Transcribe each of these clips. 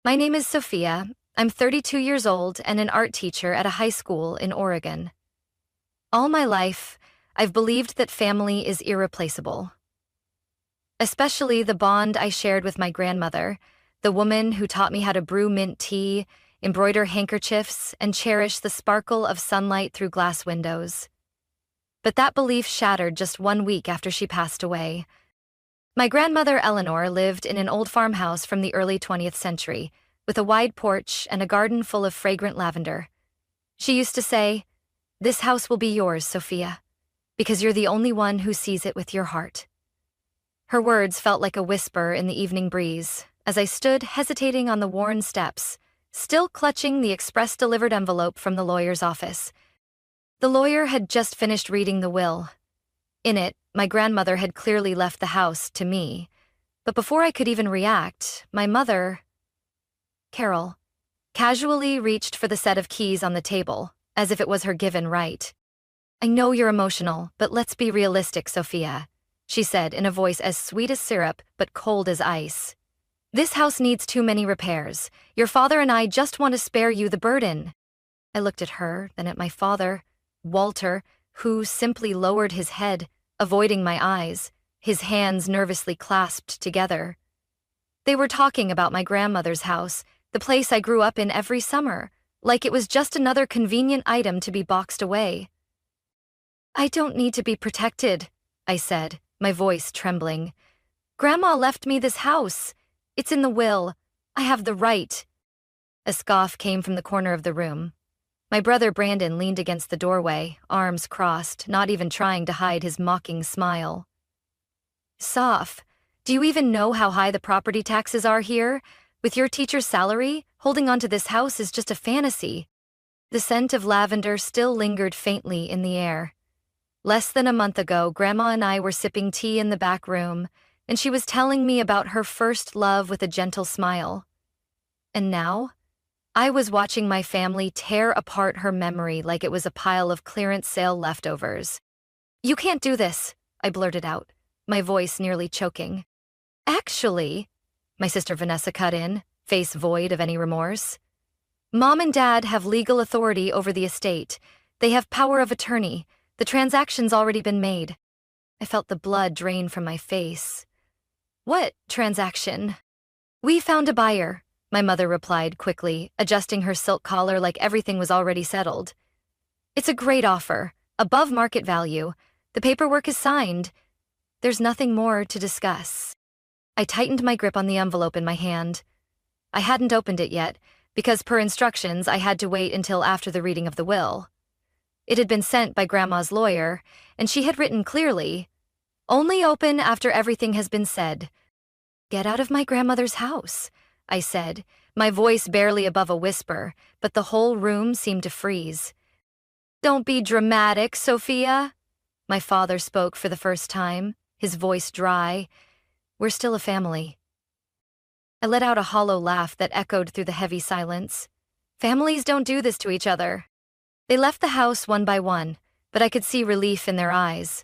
My name is Sophia. I'm 32 years old and an art teacher at a high school in Oregon. All my life, I've believed that family is irreplaceable. Especially the bond I shared with my grandmother, the woman who taught me how to brew mint tea, embroider handkerchiefs, and cherish the sparkle of sunlight through glass windows. But that belief shattered just 1 week after she passed away. My grandmother Eleanor lived in an old farmhouse from the early 20th century, with a wide porch and a garden full of fragrant lavender. She used to say, "This house will be yours, Sophia, because you're the only one who sees it with your heart." Her words felt like a whisper in the evening breeze, as I stood hesitating on the worn steps, still clutching the express-delivered envelope from the lawyer's office. The lawyer had just finished reading the will. In it, my grandmother had clearly left the house to me, but before I could even react, my mother, Carol, casually reached for the set of keys on the table, as if it was her given right. "I know you're emotional, but let's be realistic, Sophia," she said in a voice as sweet as syrup but cold as ice. "This house needs too many repairs. Your father and I just want to spare you the burden." I looked at her, then at my father, Walter, who simply lowered his head, avoiding my eyes, his hands nervously clasped together. They were talking about my grandmother's house, the place I grew up in every summer, like it was just another convenient item to be boxed away. "I don't need to be protected," I said, my voice trembling. "Grandma left me this house. It's in the will. I have the right." A scoff came from the corner of the room. My brother Brandon leaned against the doorway, arms crossed, not even trying to hide his mocking smile. "Soph, do you even know how high the property taxes are here? With your teacher's salary, holding on to this house is just a fantasy." The scent of lavender still lingered faintly in the air. Less than a month ago, Grandma and I were sipping tea in the back room, and she was telling me about her first love with a gentle smile. And now, I was watching my family tear apart her memory like it was a pile of clearance sale leftovers. "You can't do this," I blurted out, my voice nearly choking. "Actually," my sister Vanessa cut in, face void of any remorse, "Mom and Dad have legal authority over the estate. They have power of attorney. The transaction's already been made." I felt the blood drain from my face. "What transaction?" "We found a buyer," my mother replied quickly, adjusting her silk collar like everything was already settled. "It's a great offer, above market value. The paperwork is signed. There's nothing more to discuss." I tightened my grip on the envelope in my hand. I hadn't opened it yet, because per instructions I had to wait until after the reading of the will. It had been sent by Grandma's lawyer, and she had written clearly, "Only open after everything has been said." "Get out of my grandmother's house," I said, my voice barely above a whisper, but the whole room seemed to freeze. "Don't be dramatic, Sophia." My father spoke for the first time, his voice dry. "We're still a family." I let out a hollow laugh that echoed through the heavy silence. Families don't do this to each other. They left the house one by one, but I could see relief in their eyes.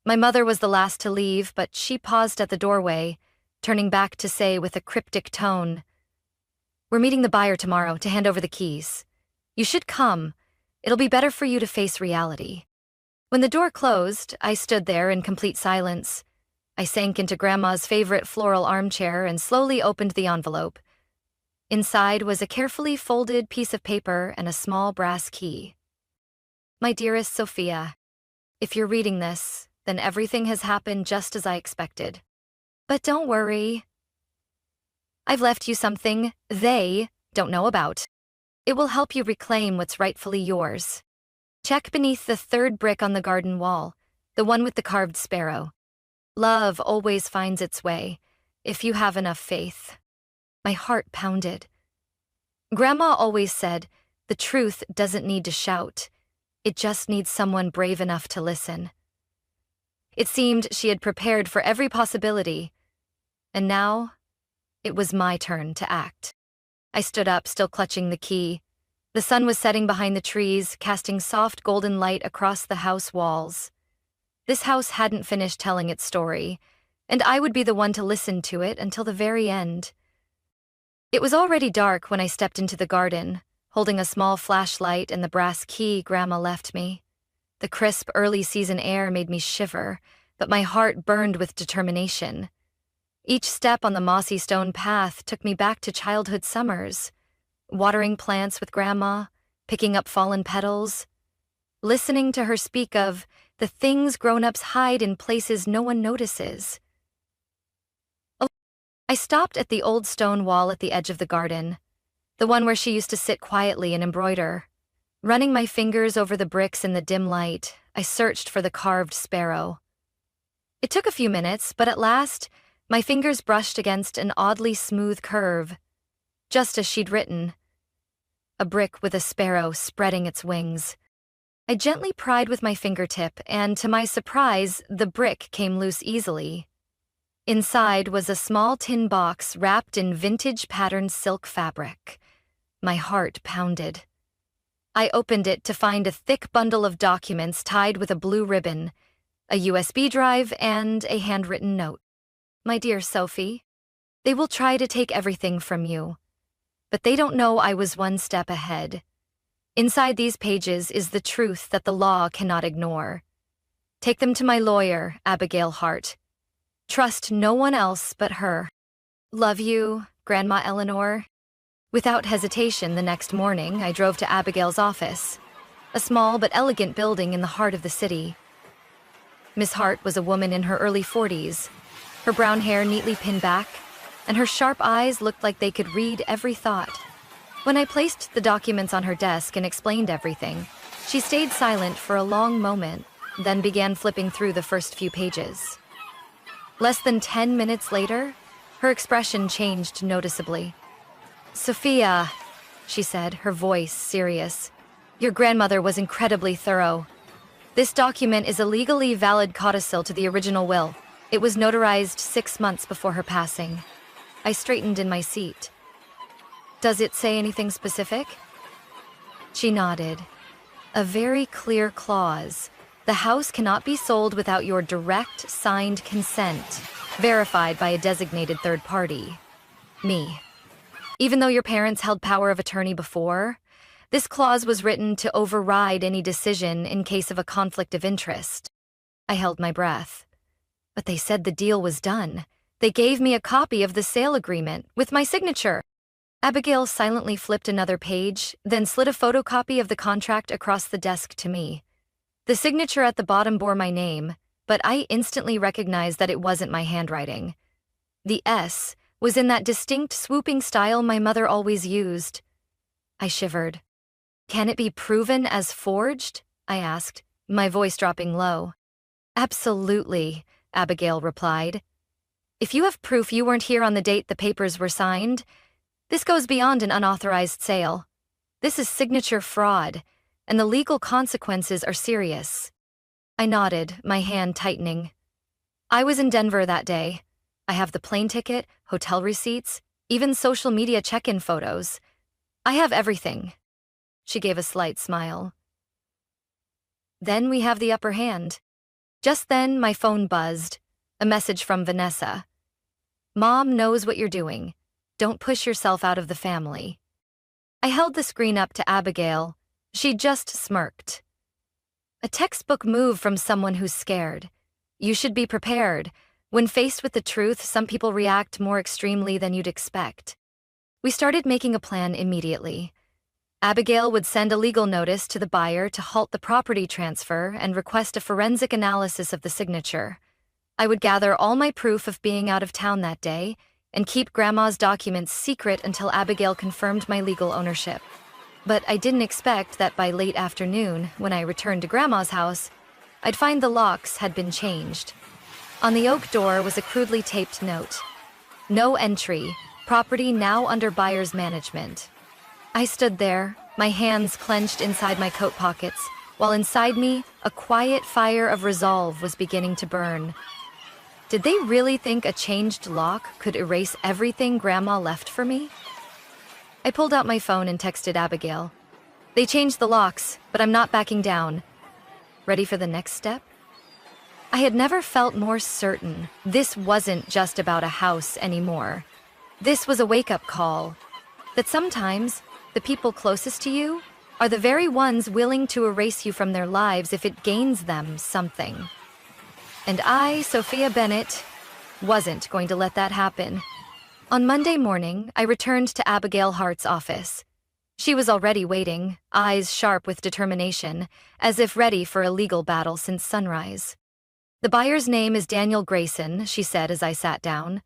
My mother was the last to leave, but she paused at the doorway, turning back to say with a cryptic tone, "We're meeting the buyer tomorrow to hand over the keys. You should come. It'll be better for you to face reality." When the door closed, I stood there in complete silence. I sank into Grandma's favorite floral armchair and slowly opened the envelope. Inside was a carefully folded piece of paper and a small brass key. "My dearest Sophia, if you're reading this, then everything has happened just as I expected. But don't worry. I've left you something they don't know about. It will help you reclaim what's rightfully yours. Check beneath the third brick on the garden wall, the one with the carved sparrow. Love always finds its way, if you have enough faith." My heart pounded. Grandma always said, the truth doesn't need to shout. It just needs someone brave enough to listen. It seemed she had prepared for every possibility, and now it was my turn to act. I stood up, still clutching the key. The sun was setting behind the trees, casting soft golden light across the house walls. This house hadn't finished telling its story, and I would be the one to listen to it until the very end. It was already dark when I stepped into the garden, holding a small flashlight and the brass key Grandma left me. The crisp early season air made me shiver, but my heart burned with determination. Each step on the mossy stone path took me back to childhood summers, watering plants with Grandma, picking up fallen petals, listening to her speak of the things grown-ups hide in places no one notices. I stopped at the old stone wall at the edge of the garden, the one where she used to sit quietly and embroider. Running my fingers over the bricks in the dim light, I searched for the carved sparrow. It took a few minutes, but at last, my fingers brushed against an oddly smooth curve, just as she'd written. A brick with a sparrow spreading its wings. I gently pried with my fingertip, and to my surprise, the brick came loose easily. Inside was a small tin box wrapped in vintage-patterned silk fabric. My heart pounded. I opened it to find a thick bundle of documents tied with a blue ribbon, a USB drive, and a handwritten note. My dear Sophie, they will try to take everything from you, but they don't know I was one step ahead. Inside these pages is the truth that the law cannot ignore. Take them to my lawyer, Abigail Hart. Trust no one else but her. Love you, Grandma Eleanor. Without hesitation, the next morning, I drove to Abigail's office, a small but elegant building in the heart of the city. Miss Hart was a woman in her early 40s, her brown hair neatly pinned back, and her sharp eyes looked like they could read every thought. When I placed the documents on her desk and explained everything, she stayed silent for a long moment, then began flipping through the first few pages. Less than 10 minutes later, her expression changed noticeably. Sophia, she said, her voice serious. Your grandmother was incredibly thorough. This document is a legally valid codicil to the original will. It was notarized 6 months before her passing. I straightened in my seat. Does it say anything specific? She nodded. A very clear clause. The house cannot be sold without your direct, signed consent, verified by a designated third party. Me. Even though your parents held power of attorney before, this clause was written to override any decision in case of a conflict of interest. I held my breath. But they said the deal was done. They gave me a copy of the sale agreement with my signature. Abigail silently flipped another page, then slid a photocopy of the contract across the desk to me. The signature at the bottom bore my name, but I instantly recognized that it wasn't my handwriting. The S was in that distinct swooping style my mother always used. I shivered. Can it be proven as forged? I asked, my voice dropping low. Absolutely, Abigail replied. If you have proof you weren't here on the date the papers were signed, this goes beyond an unauthorized sale. This is signature fraud, and the legal consequences are serious. I nodded, my hand tightening. I was in Denver that day. I have the plane ticket, hotel receipts, even social media check-in photos. I have everything. She gave a slight smile. Then we have the upper hand. Just then, my phone buzzed. A message from Vanessa. Mom knows what you're doing. Don't push yourself out of the family. I held the screen up to Abigail. She just smirked. A textbook move from someone who's scared. You should be prepared. When faced with the truth, some people react more extremely than you'd expect. We started making a plan immediately. Abigail would send a legal notice to the buyer to halt the property transfer and request a forensic analysis of the signature. I would gather all my proof of being out of town that day and keep Grandma's documents secret until Abigail confirmed my legal ownership. But I didn't expect that by late afternoon, when I returned to Grandma's house, I'd find the locks had been changed. On the oak door was a crudely taped note. No entry. Property now under buyer's management. I stood there, my hands clenched inside my coat pockets, while inside me, a quiet fire of resolve was beginning to burn. Did they really think a changed lock could erase everything Grandma left for me? I pulled out my phone and texted Abigail. They changed the locks, but I'm not backing down. Ready for the next step? I had never felt more certain this wasn't just about a house anymore. This was a wake-up call, that sometimes the people closest to you are the very ones willing to erase you from their lives if it gains them something. And I, Sophia Bennett, wasn't going to let that happen. On Monday morning, I returned to Abigail Hart's office. She was already waiting, eyes sharp with determination, as if ready for a legal battle since sunrise. "The buyer's name is Daniel Grayson," she said as I sat down.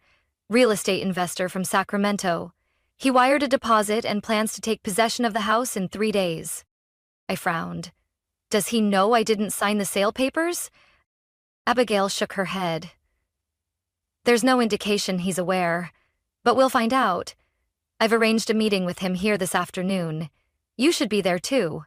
"Real estate investor from Sacramento. He wired a deposit and plans to take possession of the house in 3 days." I frowned. "Does he know I didn't sign the sale papers?" Abigail shook her head. "There's no indication he's aware, but we'll find out. I've arranged a meeting with him here this afternoon. You should be there too."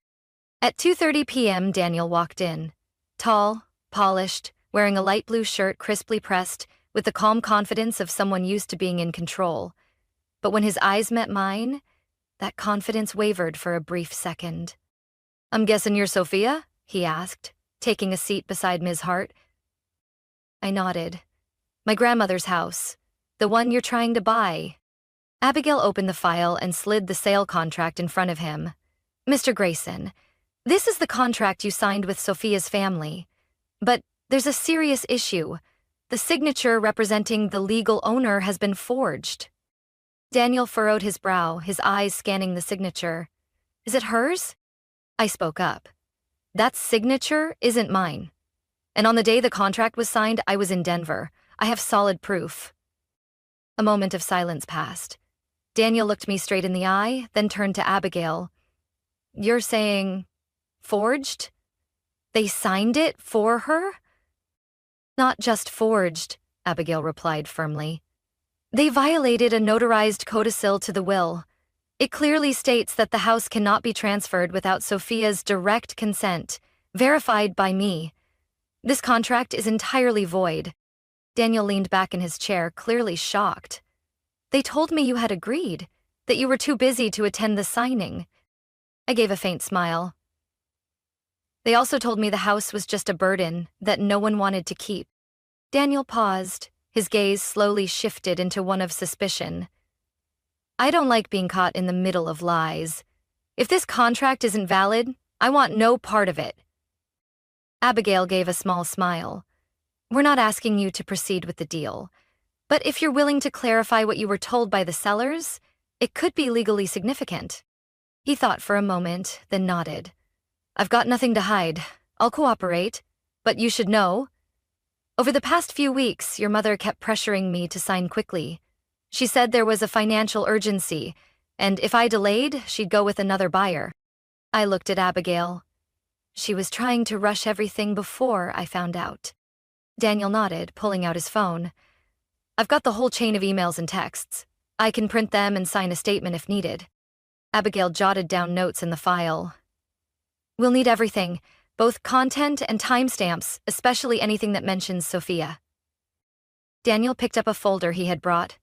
At 2:30 p.m., Daniel walked in. Tall, polished, wearing a light blue shirt crisply pressed, with the calm confidence of someone used to being in control. But when his eyes met mine, that confidence wavered for a brief second. "I'm guessing you're Sophia?" he asked, taking a seat beside Ms. Hart. I nodded. "My grandmother's house. The one you're trying to buy." Abigail opened the file and slid the sale contract in front of him. "Mr. Grayson, this is the contract you signed with Sophia's family. But there's a serious issue. The signature representing the legal owner has been forged." Daniel furrowed his brow, his eyes scanning the signature. "Is it hers?" I spoke up. "That signature isn't mine. And on the day the contract was signed, I was in Denver. I have solid proof." A moment of silence passed. Daniel looked me straight in the eye, then turned to Abigail. "You're saying forged? They signed it for her?" "Not just forged," Abigail replied firmly. "They violated a notarized codicil to the will. It clearly states that the house cannot be transferred without Sophia's direct consent, verified by me. This contract is entirely void." Daniel leaned back in his chair, clearly shocked. "They told me you had agreed, that you were too busy to attend the signing." I gave a faint smile. "They also told me the house was just a burden that no one wanted to keep." Daniel paused, his gaze slowly shifted into one of suspicion. "I don't like being caught in the middle of lies. If this contract isn't valid, I want no part of it." Abigail gave a small smile. "We're not asking you to proceed with the deal. But if you're willing to clarify what you were told by the sellers, it could be legally significant." He thought for a moment, then nodded. "I've got nothing to hide. I'll cooperate. But you should know. Over the past few weeks, your mother kept pressuring me to sign quickly. She said there was a financial urgency, and if I delayed, she'd go with another buyer." I looked at Abigail. She was trying to rush everything before I found out. Daniel nodded, pulling out his phone. "I've got the whole chain of emails and texts. I can print them and sign a statement if needed." Abigail jotted down notes in the file. "We'll need everything, both content and timestamps, especially anything that mentions Sophia." Daniel picked up a folder he had brought.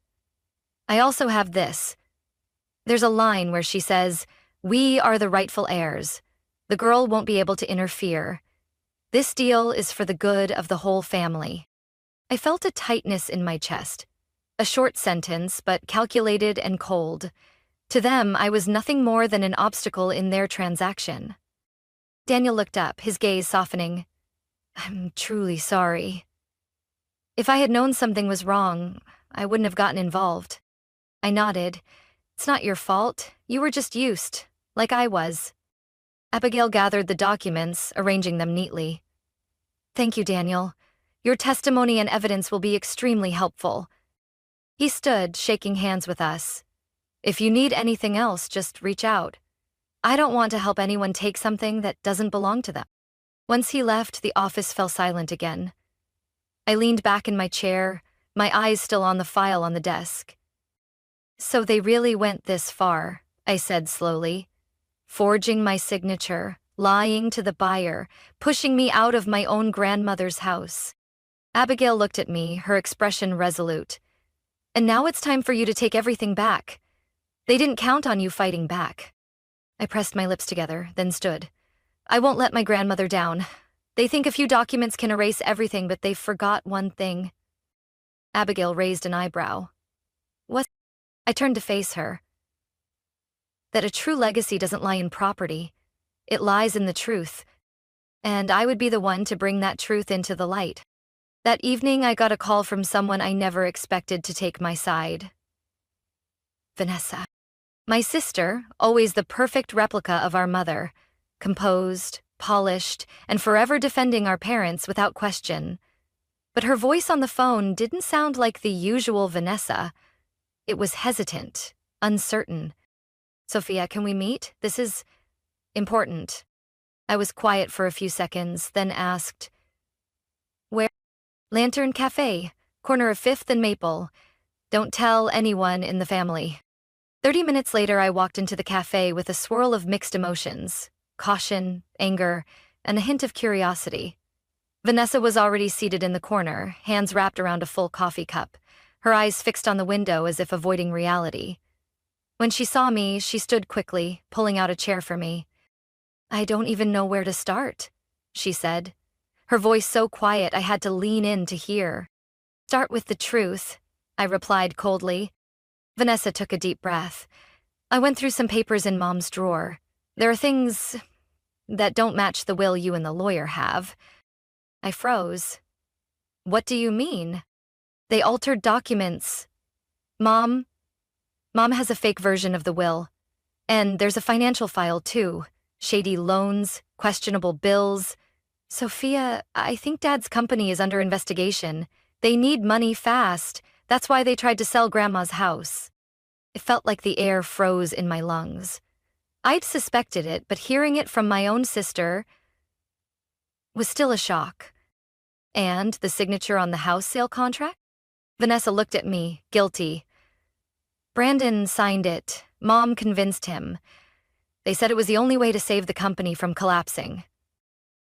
"I also have this. There's a line where she says, 'We are the rightful heirs. The girl won't be able to interfere. This deal is for the good of the whole family.'" I felt a tightness in my chest. A short sentence, but calculated and cold. To them, I was nothing more than an obstacle in their transaction. Daniel looked up, his gaze softening. "I'm truly sorry. If I had known something was wrong, I wouldn't have gotten involved." I nodded. "It's not your fault. You were just used, like I was." Abigail gathered the documents, arranging them neatly. "Thank you, Daniel. Your testimony and evidence will be extremely helpful." He stood, shaking hands with us. "If you need anything else, just reach out. I don't want to help anyone take something that doesn't belong to them." Once he left, the office fell silent again. I leaned back in my chair, my eyes still on the file on the desk. "So they really went this far," I said slowly. "Forging my signature, lying to the buyer, pushing me out of my own grandmother's house." Abigail looked at me, her expression resolute. "And now it's time for you to take everything back. They didn't count on you fighting back." I pressed my lips together, then stood. "I won't let my grandmother down. They think a few documents can erase everything, but they forgot one thing." Abigail raised an eyebrow. "What?" I turned to face her. That a true legacy doesn't lie in property. It lies in the truth. And I would be the one to bring that truth into the light. That evening, I got a call from someone I never expected to take my side. Vanessa. My sister, always the perfect replica of our mother, composed, polished, and forever defending our parents without question. But her voice on the phone didn't sound like the usual Vanessa. It was hesitant, uncertain. Sophia, can we meet? This is important. I was quiet for a few seconds, then asked, Where? Lantern Cafe, corner of 5th and Maple. Don't tell anyone in the family. 30 minutes later, I walked into the cafe with a swirl of mixed emotions, caution, anger, and a hint of curiosity. Vanessa was already seated in the corner, hands wrapped around a full coffee cup, her eyes fixed on the window as if avoiding reality. When she saw me, she stood quickly, pulling out a chair for me. I don't even know where to start, she said, her voice so quiet I had to lean in to hear. Start with the truth, I replied coldly. Vanessa took a deep breath. I went through some papers in Mom's drawer. There are things that don't match the will you and the lawyer have. I froze. What do you mean? They altered documents. Mom has a fake version of the will. And there's a financial file too. Shady loans, questionable bills. Sophia, I think Dad's company is under investigation. They need money fast. That's why they tried to sell Grandma's house. It felt like the air froze in my lungs. I'd suspected it, but hearing it from my own sister was still a shock. And the signature on the house sale contract? Vanessa looked at me, guilty. Brandon signed it. Mom convinced him. They said it was the only way to save the company from collapsing.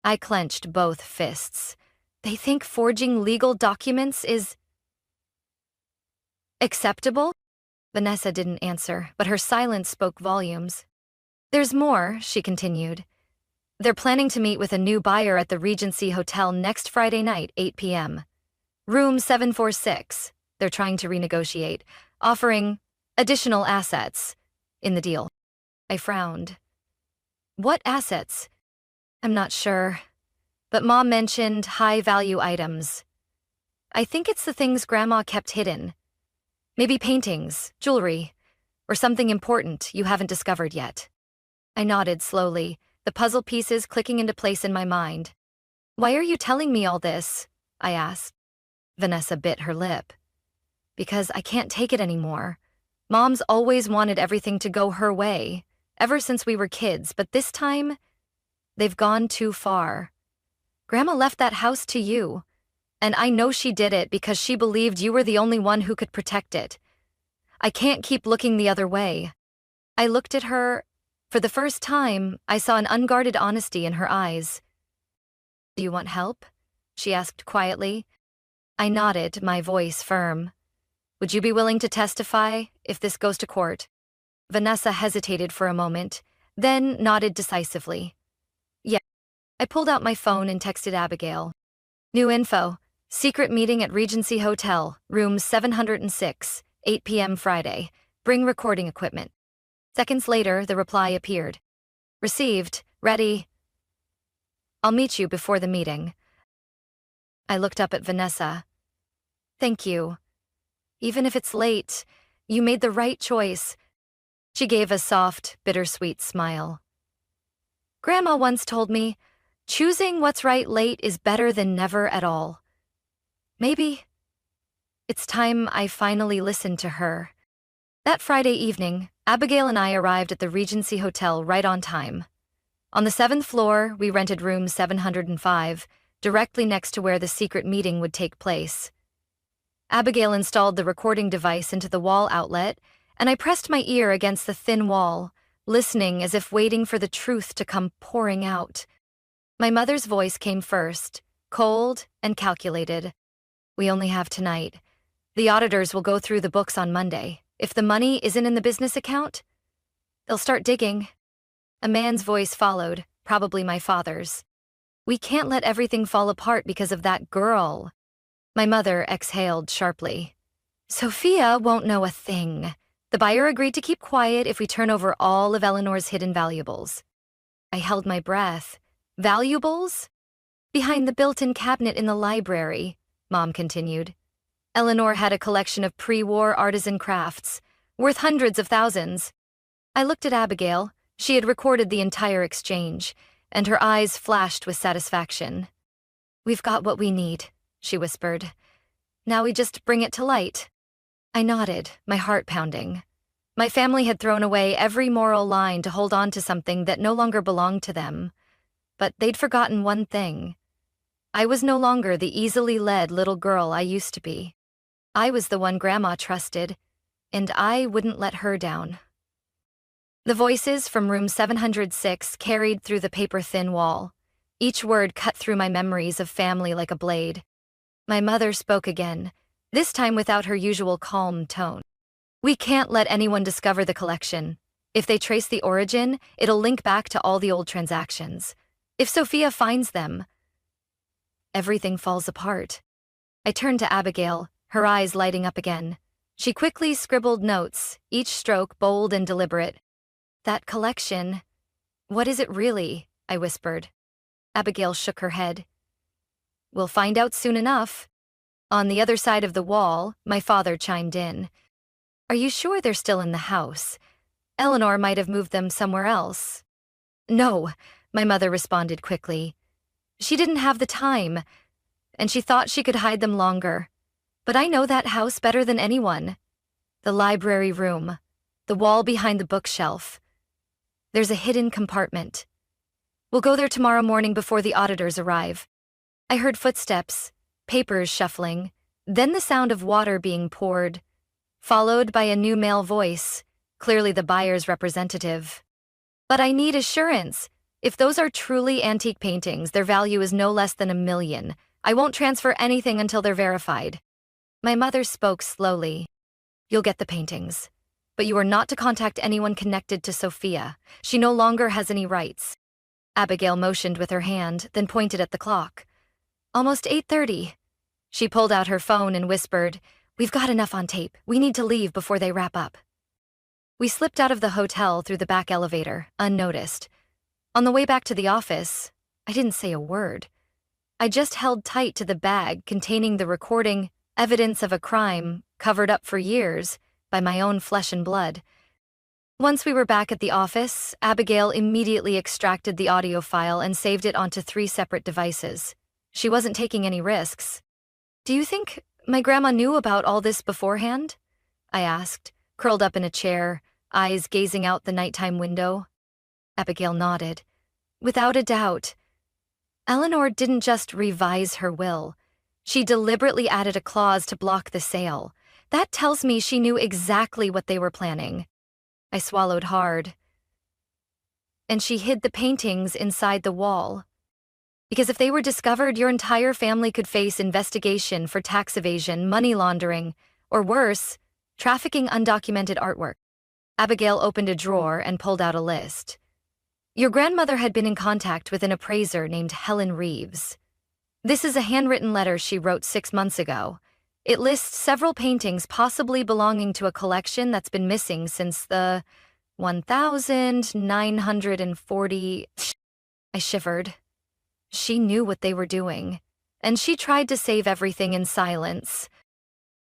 I clenched both fists. They think forging legal documents is acceptable? Vanessa didn't answer, but her silence spoke volumes. There's more, she continued. They're planning to meet with a new buyer at the Regency Hotel next Friday night, 8 p.m. Room 746. They're trying to renegotiate, offering additional assets in the deal. I frowned. What assets? I'm not sure, but Mom mentioned high-value items. I think it's the things Grandma kept hidden. Maybe paintings, jewelry, or something important you haven't discovered yet. I nodded slowly, the puzzle pieces clicking into place in my mind. Why are you telling me all this? I asked. Vanessa bit her lip. Because I can't take it anymore. Mom's always wanted everything to go her way, ever since we were kids, but this time, they've gone too far. Grandma left that house to you. And I know she did it because she believed you were the only one who could protect it. I can't keep looking the other way. I looked at her. For the first time, I saw an unguarded honesty in her eyes. Do you want help? She asked quietly. I nodded, my voice firm. Would you be willing to testify if this goes to court? Vanessa hesitated for a moment, then nodded decisively. Yeah. I pulled out my phone and texted Abigail. New info. Secret meeting at Regency Hotel, room 706, 8 p.m. Friday. Bring recording equipment. Seconds later, the reply appeared. Received. Ready. I'll meet you before the meeting. I looked up at Vanessa. Thank you. Even if it's late, you made the right choice. She gave a soft, bittersweet smile. Grandma once told me, choosing what's right late is better than never at all. Maybe it's time I finally listened to her. That Friday evening, Abigail and I arrived at the Regency Hotel right on time. On the 7th floor, we rented room 705, directly next to where the secret meeting would take place. Abigail installed the recording device into the wall outlet, and I pressed my ear against the thin wall, listening as if waiting for the truth to come pouring out. My mother's voice came first, cold and calculated. We only have tonight. The auditors will go through the books on Monday. If the money isn't in the business account, they'll start digging. A man's voice followed, probably my father's. We can't let everything fall apart because of that girl. My mother exhaled sharply. Sophia won't know a thing. The buyer agreed to keep quiet if we turn over all of Eleanor's hidden valuables. I held my breath. Valuables? Behind the built-in cabinet in the library, Mom continued. Eleanor had a collection of pre-war artisan crafts, worth hundreds of thousands. I looked at Abigail. She had recorded the entire exchange, and her eyes flashed with satisfaction. "We've got what we need," she whispered. "Now we just bring it to light." I nodded, my heart pounding. My family had thrown away every moral line to hold on to something that no longer belonged to them. But they'd forgotten one thing. I was no longer the easily led little girl I used to be. I was the one Grandma trusted, and I wouldn't let her down. The voices from room 706 carried through the paper-thin wall. Each word cut through my memories of family like a blade. My mother spoke again, this time without her usual calm tone. "We can't let anyone discover the collection. If they trace the origin, it'll link back to all the old transactions. If Sophia finds them, everything falls apart." I turned to Abigail, her eyes lighting up again. She quickly scribbled notes, each stroke bold and deliberate. "That collection, what is it really?" I whispered. Abigail shook her head. "We'll find out soon enough." On the other side of the wall, my father chimed in. "Are you sure they're still in the house? Eleanor might have moved them somewhere else." "No," my mother responded quickly. "She didn't have the time, and she thought she could hide them longer. But I know that house better than anyone. The library room, the wall behind the bookshelf. There's a hidden compartment. We'll go there tomorrow morning before the auditors arrive." I heard footsteps, papers shuffling, then the sound of water being poured, followed by a new male voice, clearly the buyer's representative. "But I need assurance. If those are truly antique paintings, their value is no less than $1 million. I won't transfer anything until they're verified." My mother spoke slowly. "You'll get the paintings, but you are not to contact anyone connected to Sophia. She no longer has any rights." Abigail motioned with her hand, then pointed at the clock. "Almost 8:30. She pulled out her phone and whispered, "We've got enough on tape. We need to leave before they wrap up." We slipped out of the hotel through the back elevator, unnoticed. On the way back to the office, I didn't say a word. I just held tight to the bag containing the recording, evidence of a crime covered up for years by my own flesh and blood. Once we were back at the office, Abigail immediately extracted the audio file and saved it onto 3 separate devices. She wasn't taking any risks. "Do you think my grandma knew about all this beforehand?" I asked, curled up in a chair, eyes gazing out the nighttime window. Abigail nodded. "Without a doubt. Eleanor didn't just revise her will. She deliberately added a clause to block the sale. That tells me she knew exactly what they were planning." I swallowed hard. "And she hid the paintings inside the wall. Because if they were discovered, your entire family could face investigation for tax evasion, money laundering, or worse, trafficking undocumented artwork." Abigail opened a drawer and pulled out a list. "Your grandmother had been in contact with an appraiser named Helen Reeves. This is a handwritten letter she wrote 6 months ago. It lists several paintings possibly belonging to a collection that's been missing since the 1940. I shivered. She knew what they were doing, and she tried to save everything in silence.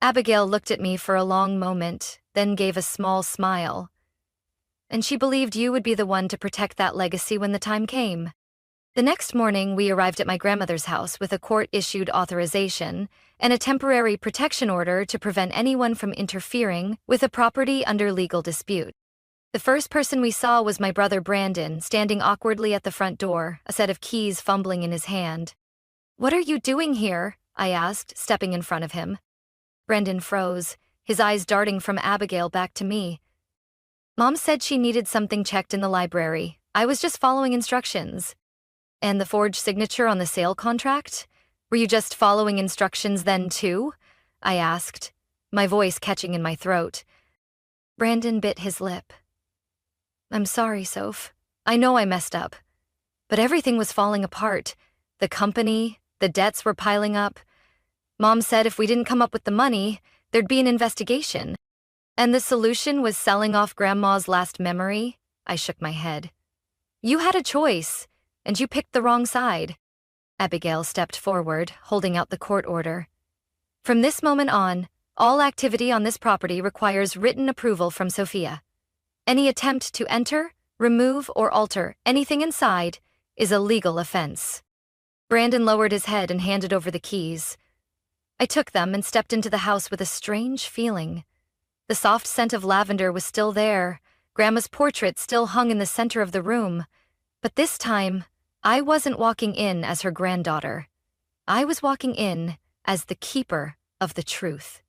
Abigail looked at me for a long moment, then gave a small smile. "And she believed you would be the one to protect that legacy when the time came." The next morning, we arrived at my grandmother's house with a court-issued authorization and a temporary protection order to prevent anyone from interfering with a property under legal dispute. The first person we saw was my brother Brandon, standing awkwardly at the front door, a set of keys fumbling in his hand. "What are you doing here?" I asked, stepping in front of him. Brandon froze, his eyes darting from Abigail back to me. "Mom said she needed something checked in the library. I was just following instructions." "And the forged signature on the sale contract? Were you just following instructions then too?" I asked, my voice catching in my throat. Brandon bit his lip. "I'm sorry, Soph. I know I messed up. But everything was falling apart. The company, the debts were piling up. Mom said if we didn't come up with the money, there'd be an investigation. And the solution was selling off Grandma's last memory? I shook my head. You had a choice, and you picked the wrong side. Abigail stepped forward, holding out the court order. From this moment on, all activity on this property requires written approval from Sophia. Any attempt to enter, remove, or alter anything inside is a legal offense. Brandon lowered his head and handed over the keys. I took them and stepped into the house with a strange feeling. The soft scent of lavender was still there, Grandma's portrait still hung in the center of the room, but this time, I wasn't walking in as her granddaughter. I was walking in as the keeper of the truth.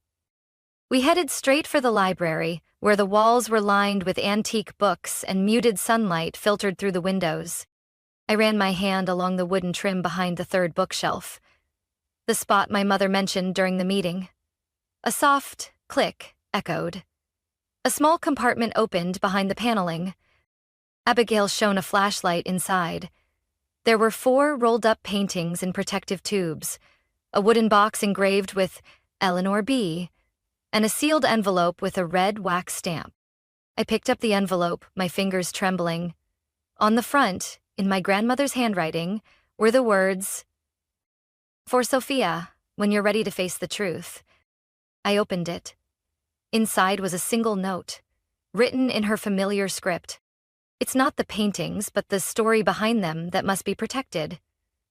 We headed straight for the library, where the walls were lined with antique books and muted sunlight filtered through the windows. I ran my hand along the wooden trim behind the third bookshelf, the spot my mother mentioned during the meeting. A soft click echoed. A small compartment opened behind the paneling. Abigail shone a flashlight inside. There were 4 rolled-up paintings in protective tubes, a wooden box engraved with Eleanor B., and a sealed envelope with a red wax stamp. I picked up the envelope, my fingers trembling. On the front, in my grandmother's handwriting, were the words, "For Sophia, when you're ready to face the truth." I opened it. Inside was a single note, written in her familiar script. It's not the paintings, but the story behind them that must be protected.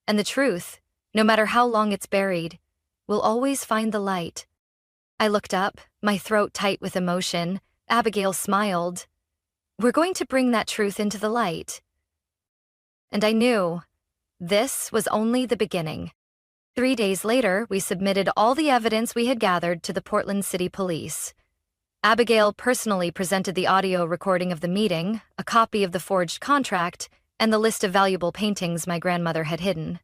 And the truth, no matter how long it's buried, will always find the light. I looked up, my throat tight with emotion. Abigail smiled. We're going to bring that truth into the light. And I knew this was only the beginning. 3 days later, we submitted all the evidence we had gathered to the Portland City Police. Abigail personally presented the audio recording of the meeting, a copy of the forged contract, and the list of valuable paintings my grandmother had hidden.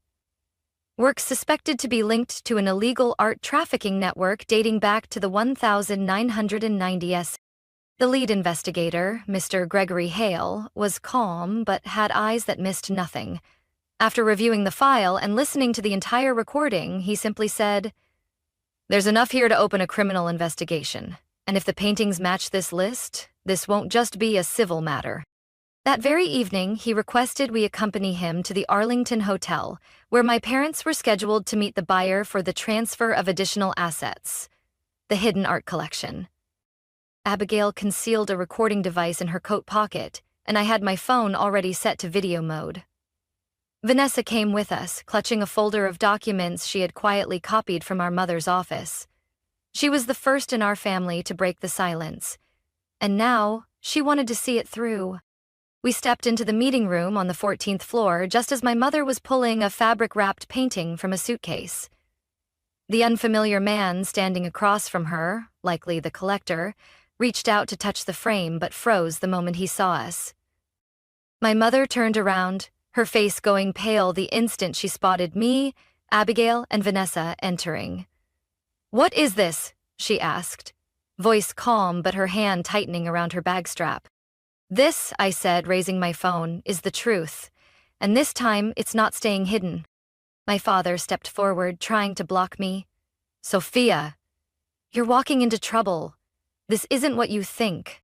Works suspected to be linked to an illegal art trafficking network dating back to the 1990s. The lead investigator, Mr. Gregory Hale, was calm but had eyes that missed nothing. After reviewing the file and listening to the entire recording, he simply said, "There's enough here to open a criminal investigation. And if the paintings match this list, this won't just be a civil matter." That very evening, he requested we accompany him to the Arlington Hotel, where my parents were scheduled to meet the buyer for the transfer of additional assets, the hidden art collection. Abigail concealed a recording device in her coat pocket, and I had my phone already set to video mode. Vanessa came with us, clutching a folder of documents she had quietly copied from our mother's office. She was the first in our family to break the silence, and now she wanted to see it through. We stepped into the meeting room on the 14th floor just as my mother was pulling a fabric-wrapped painting from a suitcase. The unfamiliar man standing across from her, likely the collector, reached out to touch the frame but froze the moment he saw us. My mother turned around, her face going pale the instant she spotted me, Abigail, and Vanessa entering. "What is this?" she asked, voice calm but her hand tightening around her bag strap. "This," I said, raising my phone, "is the truth, and this time it's not staying hidden." My father stepped forward, trying to block me. "Sophia, you're walking into trouble. This isn't what you think."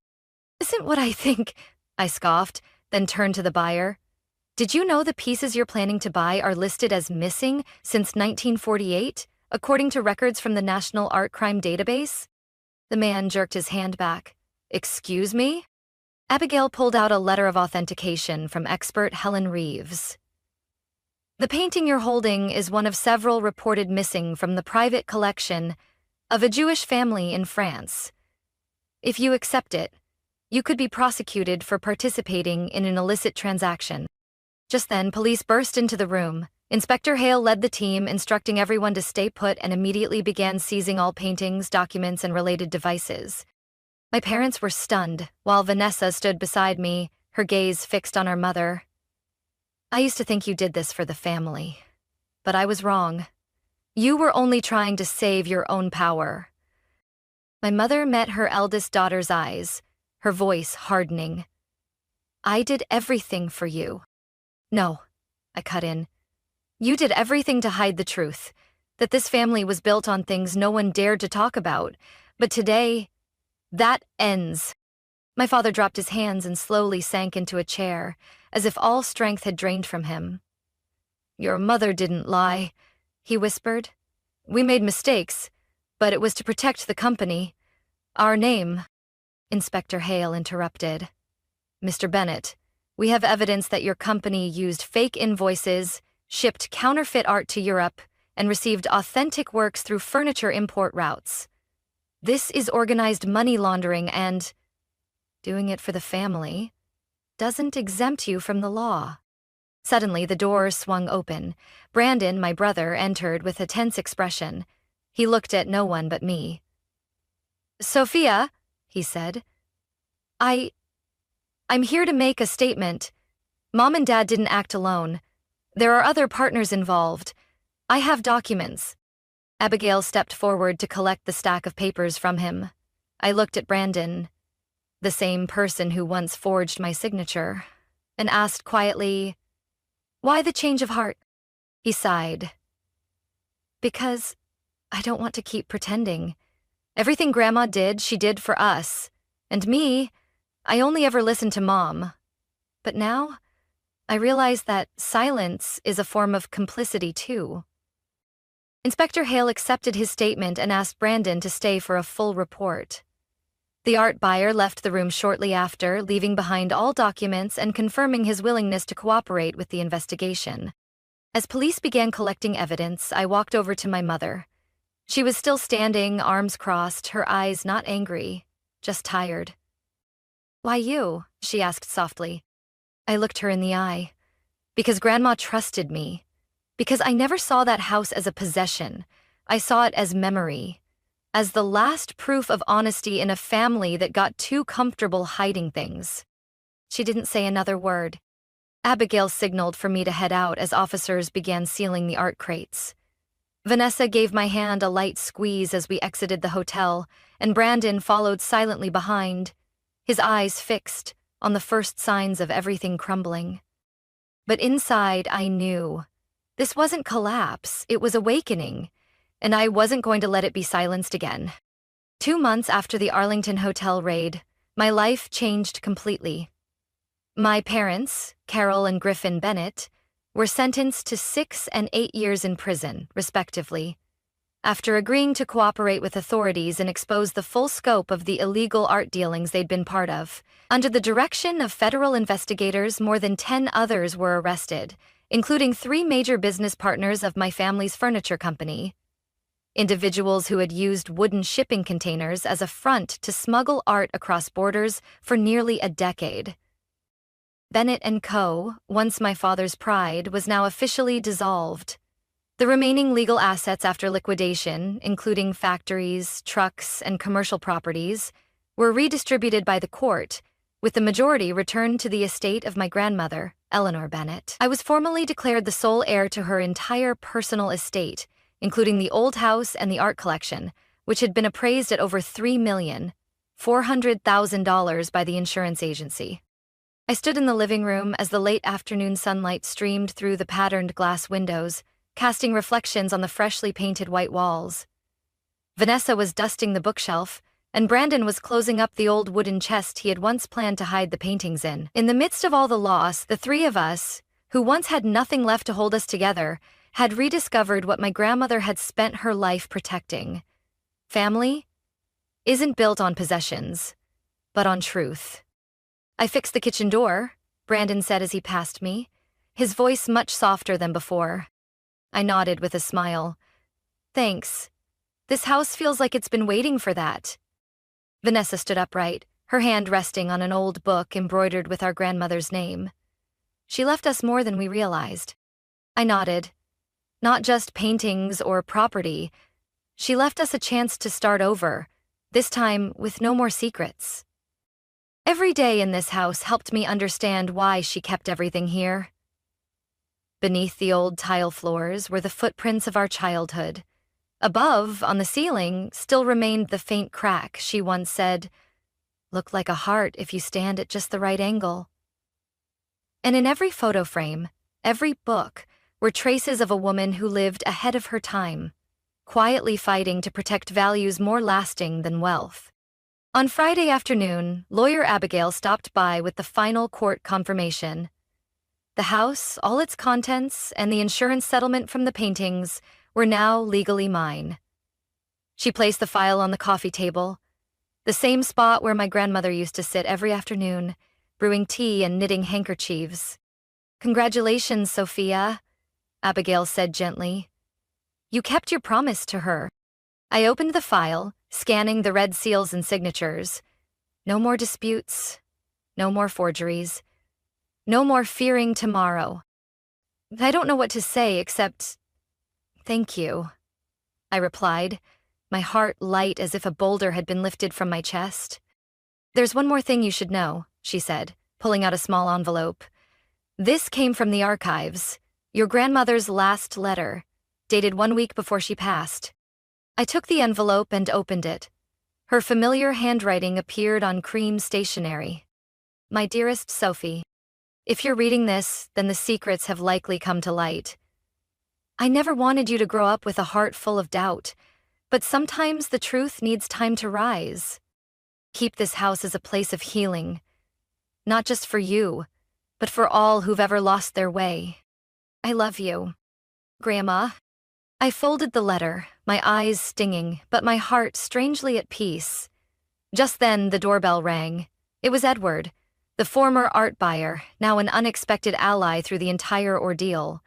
"Isn't what I think," I scoffed, then turned to the buyer. "Did you know the pieces you're planning to buy are listed as missing since 1948, according to records from the National Art Crime Database?" The man jerked his hand back. "Excuse me?" Abigail pulled out a letter of authentication from expert Helen Reeves. "The painting you're holding is one of several reported missing from the private collection of a Jewish family in France. If you accept it, you could be prosecuted for participating in an illicit transaction." Just then, police burst into the room. Inspector Hale led the team, instructing everyone to stay put, and immediately began seizing all paintings, documents, and related devices. My parents were stunned, while Vanessa stood beside me, her gaze fixed on our mother. "I used to think you did this for the family, but I was wrong. You were only trying to save your own power." My mother met her eldest daughter's eyes, her voice hardening. "I did everything for you." "No," I cut in. "You did everything to hide the truth, that this family was built on things no one dared to talk about, but today, That ends. My father dropped his hands and slowly sank into a chair, as if all strength had drained from him. Your mother didn't lie, he whispered. We made mistakes, but it was to protect the company. Our name. Inspector Hale interrupted. Mr. Bennett, we have evidence that your company used fake invoices, shipped counterfeit art to Europe, and received authentic works through furniture import routes. This is organized money laundering and doing it for the family doesn't exempt you from the law. Suddenly, the doors swung open. Brandon, my brother, entered with a tense expression. He looked at no one but me. Sophia, he said, I'm here to make a statement. Mom and Dad didn't act alone. There are other partners involved. I have documents. Abigail stepped forward to collect the stack of papers from him. I looked at Brandon, the same person who once forged my signature, and asked quietly, Why the change of heart? He sighed. Because I don't want to keep pretending. Everything Grandma did, she did for us. And me, I only ever listened to Mom. But now, I realize that silence is a form of complicity too. Inspector Hale accepted his statement and asked Brandon to stay for a full report. The art buyer left the room shortly after, leaving behind all documents and confirming his willingness to cooperate with the investigation. As police began collecting evidence, I walked over to my mother. She was still standing, arms crossed, her eyes not angry, just tired. Why you? She asked softly. I looked her in the eye. Because Grandma trusted me. Because I never saw that house as a possession. I saw it as memory. As the last proof of honesty in a family that got too comfortable hiding things. She didn't say another word. Abigail signaled for me to head out as officers began sealing the art crates. Vanessa gave my hand a light squeeze as we exited the hotel, and Brandon followed silently behind, his eyes fixed on the first signs of everything crumbling. But inside, I knew. This wasn't collapse, it was awakening, and I wasn't going to let it be silenced again. 2 months after the Arlington Hotel raid, my life changed completely. My parents, Carol and Griffin Bennett, were sentenced to 6 and 8 years in prison, respectively, after agreeing to cooperate with authorities and expose the full scope of the illegal art dealings they'd been part of. Under the direction of federal investigators, more than 10 others were arrested, including 3 major business partners of my family's furniture company. Individuals who had used wooden shipping containers as a front to smuggle art across borders for nearly a decade. Bennett & Co., once my father's pride, was now officially dissolved. The remaining legal assets after liquidation, including factories, trucks, and commercial properties, were redistributed by the court, with the majority returned to the estate of my grandmother, Eleanor Bennett. I was formally declared the sole heir to her entire personal estate, including the old house and the art collection, which had been appraised at over $3,400,000 by the insurance agency. I stood in the living room as the late afternoon sunlight streamed through the patterned glass windows, casting reflections on the freshly painted white walls. Vanessa was dusting the bookshelf, and Brandon was closing up the old wooden chest he had once planned to hide the paintings in. In the midst of all the loss, the 3 of us, who once had nothing left to hold us together, had rediscovered what my grandmother had spent her life protecting. Family isn't built on possessions, but on truth. I fixed the kitchen door, Brandon said as he passed me, his voice much softer than before. I nodded with a smile. Thanks. This house feels like it's been waiting for that. Vanessa stood upright, her hand resting on an old book embroidered with our grandmother's name. She left us more than we realized. I nodded. Not just paintings or property. She left us a chance to start over, this time with no more secrets. Every day in this house helped me understand why she kept everything here. Beneath the old tile floors were the footprints of our childhood. Above, on the ceiling, still remained the faint crack she once said, "Look like a heart if you stand at just the right angle." And in every photo frame, every book, were traces of a woman who lived ahead of her time, quietly fighting to protect values more lasting than wealth. On Friday afternoon, lawyer Abigail stopped by with the final court confirmation. The house, all its contents, and the insurance settlement from the paintings were now legally mine. She placed the file on the coffee table, the same spot where my grandmother used to sit every afternoon, brewing tea and knitting handkerchiefs. "Congratulations, Sophia," Abigail said gently. "You kept your promise to her." I opened the file, scanning the red seals and signatures. No more disputes, no more forgeries, no more fearing tomorrow. I don't know what to say except, "Thank you," I replied, my heart light as if a boulder had been lifted from my chest. "There's one more thing you should know," she said, pulling out a small envelope. "This came from the archives, your grandmother's last letter, dated 1 week before she passed." I took the envelope and opened it. Her familiar handwriting appeared on cream stationery. "My dearest Sophie, if you're reading this, then the secrets have likely come to light. I never wanted you to grow up with a heart full of doubt, but sometimes the truth needs time to rise. Keep this house as a place of healing, not just for you, but for all who've ever lost their way. I love you, Grandma." I folded the letter, my eyes stinging, but my heart strangely at peace. Just then, the doorbell rang. It was Edward, the former art buyer, now an unexpected ally through the entire ordeal.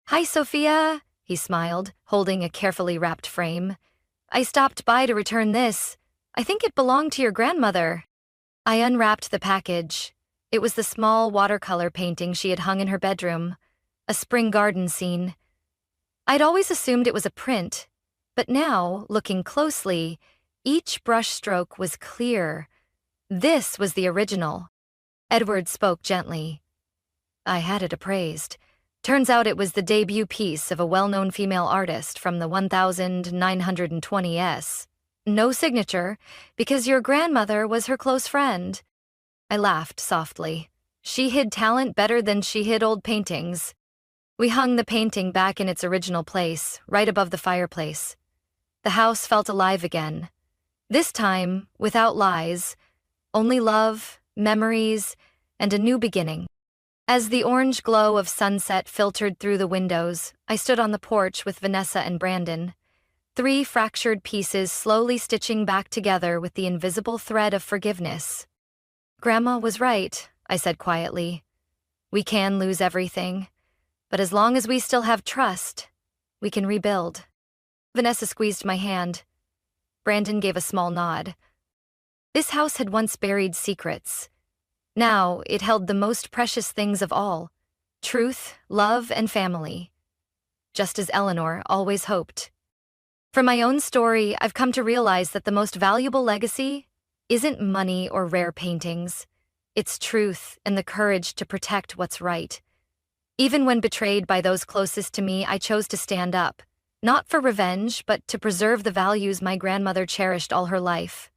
"Hi, Sophia," he smiled, holding a carefully wrapped frame. "I stopped by to return this. I think it belonged to your grandmother." I unwrapped the package. It was the small watercolor painting she had hung in her bedroom, a spring garden scene. I'd always assumed it was a print, but now, looking closely, each brushstroke was clear. This was the original. Edward spoke gently. "I had it appraised. Turns out it was the debut piece of a well-known female artist from the 1920s. No signature, because your grandmother was her close friend." I laughed softly. She hid talent better than she hid old paintings. We hung the painting back in its original place, right above the fireplace. The house felt alive again. This time, without lies, only love, memories, and a new beginning. As the orange glow of sunset filtered through the windows, I stood on the porch with Vanessa and Brandon, 3 fractured pieces slowly stitching back together with the invisible thread of forgiveness. "Grandma was right," I said quietly. "We can lose everything, but as long as we still have trust, we can rebuild." Vanessa squeezed my hand. Brandon gave a small nod. This house had once buried secrets. Now it held the most precious things of all: truth, love, and family. Just as Eleanor always hoped. From my own story, I've come to realize that the most valuable legacy isn't money or rare paintings. It's truth and the courage to protect what's right. Even when betrayed by those closest to me, I chose to stand up, not for revenge, but to preserve the values my grandmother cherished all her life.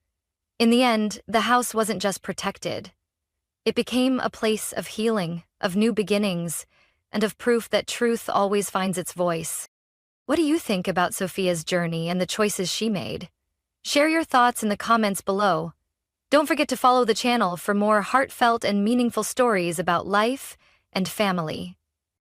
In the end, the house wasn't just protected. It became a place of healing, of new beginnings, and of proof that truth always finds its voice. What do you think about Sophia's journey and the choices she made? Share your thoughts in the comments below. Don't forget to follow the channel for more heartfelt and meaningful stories about life and family.